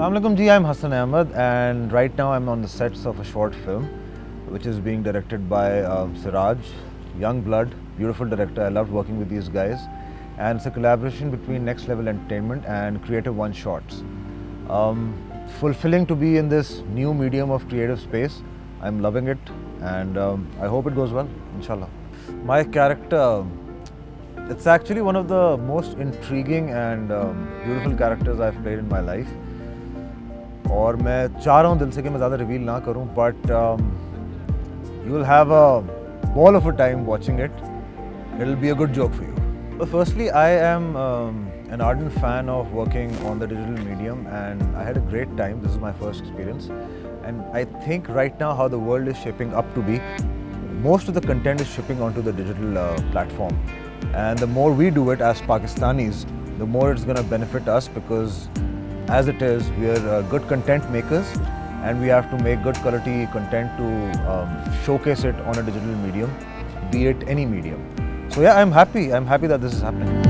Assalamualaikum ji, I'm Hassan Ahmed and right now I'm on the sets of a short film which is being directed by Siraj, young blood, beautiful director. I loved working with these guys, and it's a collaboration between Next Level Entertainment and Creative One Shots. Fulfilling to be in this new medium of creative space. I'm loving it and I hope it goes well, inshallah. My character, it's actually one of the most intriguing and beautiful characters I've played in my life. और मैं चाह रहा हूँ दिल से कि मैं ज़्यादा रिवील ना करूँ, but you will have a ball of a time watching it. It'll be a good joke for you. Well, firstly, I am an ardent fan of working on the digital medium, and I had a great time. This is my first experience, and I think right now how the world is shaping up to be, most of the content is shipping onto the digital platform, and the more we do it as Pakistanis, the more it's going to benefit us, because as it is, we are good content makers and we have to make good quality content to showcase it on a digital medium, be it any medium. So yeah, I'm happy that this is happening.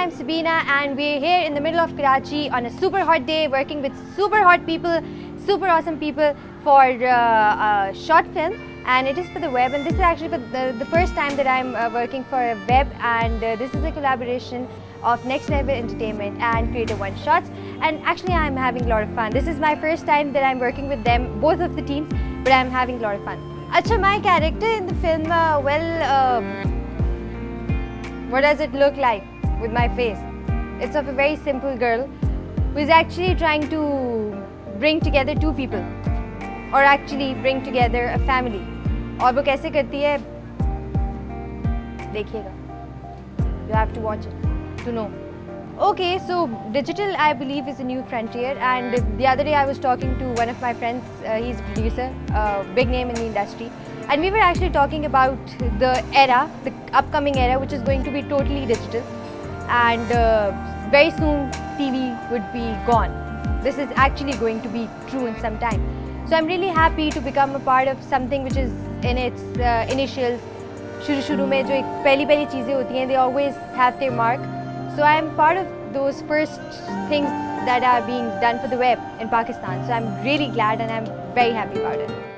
I'm Sabina and we're here in the middle of Karachi on a super hot day working with super hot people, super awesome people for a short film, and it is for the web, and this is actually for the first time that I'm working for a web, and this is a collaboration of Next Level Entertainment and Creative One Shots, and actually I'm having a lot of fun. This is my first time that I'm working with them, both of the teams, but I'm having a lot of fun. Acha, my character in the film, what does it look like with my face? It's of a very simple girl who is actually trying to bring together two people, or actually bring together a family. और वो कैसे करती है देखिएगा. You have to watch it to know. Okay, so digital, I believe, is a new frontier, and the other day I was talking to one of my friends, he's a producer, big name in the industry, and we were actually talking about the era, the upcoming era, which is going to be totally digital, and very soon TV would be gone. This is actually going to be true in some time. So I'm really happy to become a part of something which is in its initials. शुरू में जो एक पहली चीज़ें होती हैं, they always have their mark. So I'm part of those first things that are being done for the web in Pakistan. So I'm really glad and I'm very happy about it.